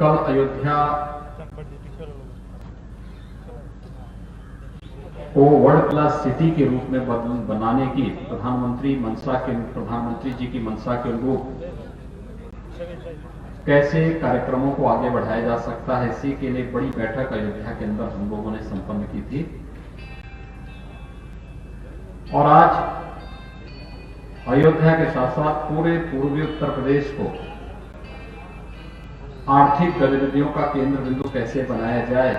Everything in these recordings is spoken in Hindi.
कल अयोध्या को वर्ल्ड क्लास सिटी के रूप में बनाने की प्रधानमंत्री जी की मंशा के अनुरूप कैसे कार्यक्रमों को आगे बढ़ाया जा सकता है, इसी के लिए बड़ी बैठक अयोध्या के अंदर हम लोगों ने संपन्न की थी। और आज अयोध्या के साथ साथ पूरे पूर्वी उत्तर प्रदेश को आर्थिक गतिविधियों का केंद्र बिंदु कैसे बनाया जाए,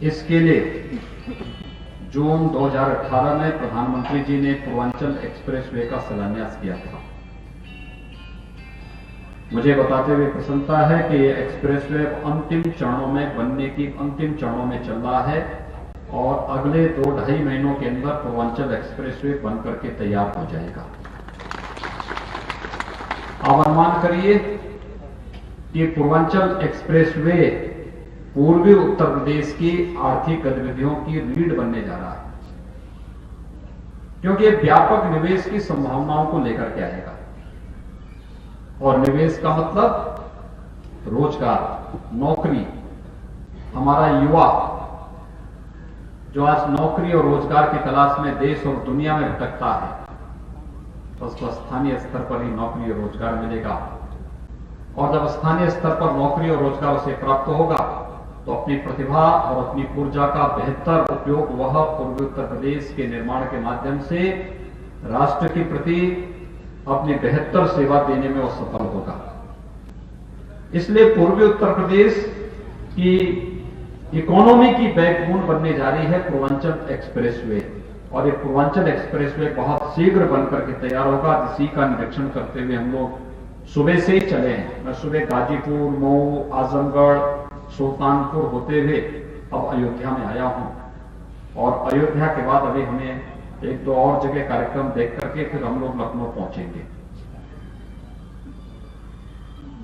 इसके लिए जून 2018 में प्रधानमंत्री जी ने पूर्वांचल एक्सप्रेसवे का शिलान्यास किया था। मुझे बताते हुए प्रसन्नता है कि ये एक्सप्रेसवे अंतिम चरणों में बनने की अंतिम चरणों में चल रहा है और अगले 2-2.5 महीनों के अंदर पूर्वांचल एक्सप्रेसवे बनकर के तैयार हो जाएगा। आप अनुमान करिए कि पूर्वांचल एक्सप्रेसवे पूर्वी उत्तर प्रदेश की आर्थिक गतिविधियों की रीढ़ बनने जा रहा है, क्योंकि व्यापक निवेश की संभावनाओं को लेकर के आएगा। और निवेश का मतलब रोजगार, नौकरी। हमारा युवा जो आज नौकरी और रोजगार की तलाश में देश और दुनिया में भटकता है, तो उसको स्थानीय स्तर पर ही नौकरी और रोजगार मिलेगा। और जब स्थानीय स्तर पर नौकरी और रोजगार उसे प्राप्त होगा तो अपनी प्रतिभा और अपनी ऊर्जा का बेहतर उपयोग वह पूर्वी उत्तर प्रदेश के निर्माण के माध्यम से राष्ट्र के प्रति अपनी बेहतर सेवा देने में वो सफल होगा। इसलिए पूर्वी उत्तर प्रदेश की इकोनॉमी की बैकबोन बनने जा रही है पूर्वांचल एक्सप्रेसवे। और ये पूर्वांचल एक्सप्रेसवे बहुत शीघ्र बनकर के तैयार होगा, इसी का निरीक्षण करते हुए हम लोग सुबह से ही चले हैं। मैं सुबह गाजीपुर, मऊ, आजमगढ़, सुल्तानपुर होते हुए अब अयोध्या में आया हूं। और अयोध्या के बाद अभी हमें 1-2 और जगह कार्यक्रम देख करके फिर हम लोग लखनऊ पहुंचेंगे।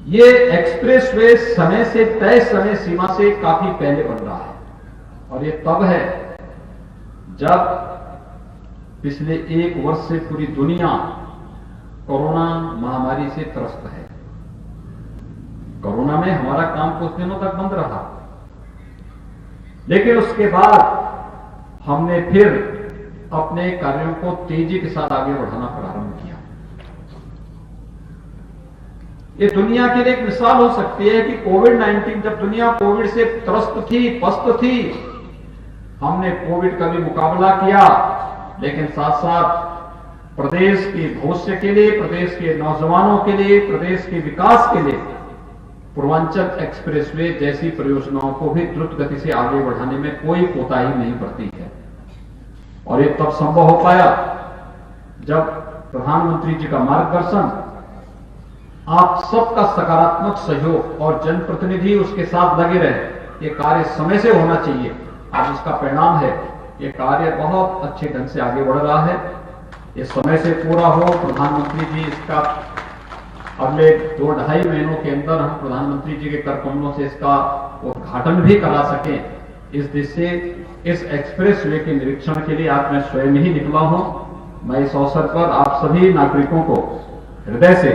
ये एक्सप्रेसवे समय से तय समय सीमा से काफी पहले बन रहा है और ये तब है जब पिछले 1 वर्ष से पूरी दुनिया कोरोना महामारी से त्रस्त है। कोरोना में हमारा काम कुछ दिनों तक बंद रहा, लेकिन उसके बाद हमने फिर अपने कार्यों को तेजी के साथ आगे बढ़ाना प्रारंभ किया। ये दुनिया के लिए एक मिसाल हो सकती है कि कोविड-19 जब दुनिया कोविड से त्रस्त थी, पस्त थी, हमने कोविड का भी मुकाबला किया, लेकिन साथ साथ प्रदेश के भविष्य के लिए, प्रदेश के नौजवानों के लिए, प्रदेश के विकास के लिए पूर्वांचल एक्सप्रेसवे जैसी परियोजनाओं को भी द्रुत गति से आगे बढ़ाने में कोई कोताही नहीं बरती है। और ये तब संभव हो पाया जब प्रधानमंत्री जी का मार्गदर्शन, आप सबका सकारात्मक सहयोग और जनप्रतिनिधि उसके साथ लगे रहे। ये कार्य समय से होना चाहिए। आज इसका परिणाम है ये कार्य बहुत अच्छे ढंग से आगे बढ़ रहा है। ये समय से पूरा हो, प्रधानमंत्री जी इसका अगले 2-2.5 महीनों के अंदर हम प्रधानमंत्री जी के कर कमलों से इसका उद्घाटन भी करा सकें। इस दिशा से इस एक्सप्रेसवे के निरीक्षण के लिए आज मैं स्वयं ही निकला हूं। मैं इस अवसर पर आप सभी नागरिकों को हृदय से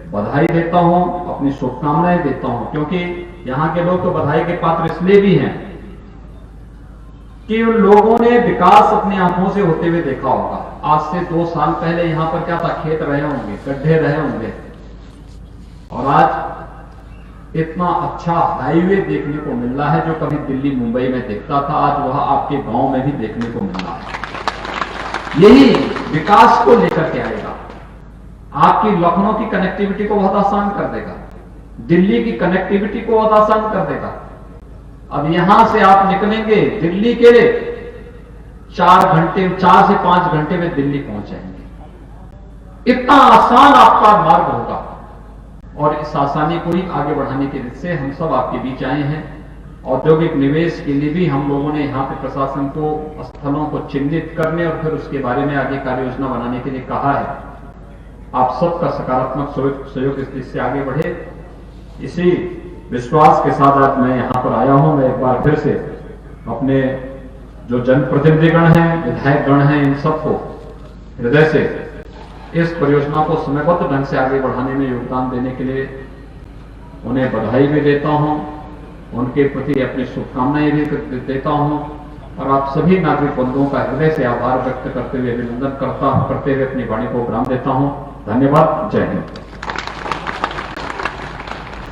बधाई देता हूं, अपनी शुभकामनाएं देता हूं, क्योंकि यहां के लोग तो बधाई के पात्र इसलिए भी हैं कि उन लोगों ने विकास अपनी आंखों से होते हुए देखा होगा। आज से 2 साल पहले यहां पर क्या था, खेत रहे होंगे, गड्ढे रहे होंगे, और आज इतना अच्छा हाईवे देखने को मिल रहा है जो कभी दिल्ली मुंबई में देखता था, आज वह आपके गांव में भी देखने को मिल रहा है। यही विकास को लेकर के आएगा। आपकी लखनऊ की कनेक्टिविटी को बहुत आसान कर देगा, दिल्ली की कनेक्टिविटी को बहुत आसान कर देगा। अब यहां से आप निकलेंगे दिल्ली के लिए 4 से 5 घंटे में दिल्ली पहुंच जाएंगे। इतना आसान आपका मार्ग होगा और इस आसानी को ही आगे बढ़ाने के लिए हम सब आपके बीच आए हैं। औद्योगिक निवेश के लिए भी हम लोगों ने यहाँ पे प्रशासन को स्थलों को चिन्हित करने और फिर उसके बारे में आगे कार्य योजना बनाने के लिए कहा है। आप सबका सकारात्मक सहयोग इस दिशा से आगे बढ़े, इसी विश्वास के साथ आज मैं यहाँ पर आया हूँ। मैं एक बार फिर से अपने जो जनप्रतिनिधिगण हैं, विधायकगण हैं, इन सबको हृदय से इस परियोजना को समयबद्ध ढंग से आगे बढ़ाने में योगदान देने के लिए उन्हें बधाई भी देता हूं, उनके प्रति अपनी शुभकामनाएं भी देता हूं और आप सभी नागरिक बंधुओं का हृदय से आभार व्यक्त करते हुए अभिनंदन करते हुए अपनी वाणी को विराम देता हूं। धन्यवाद। जय हिंद।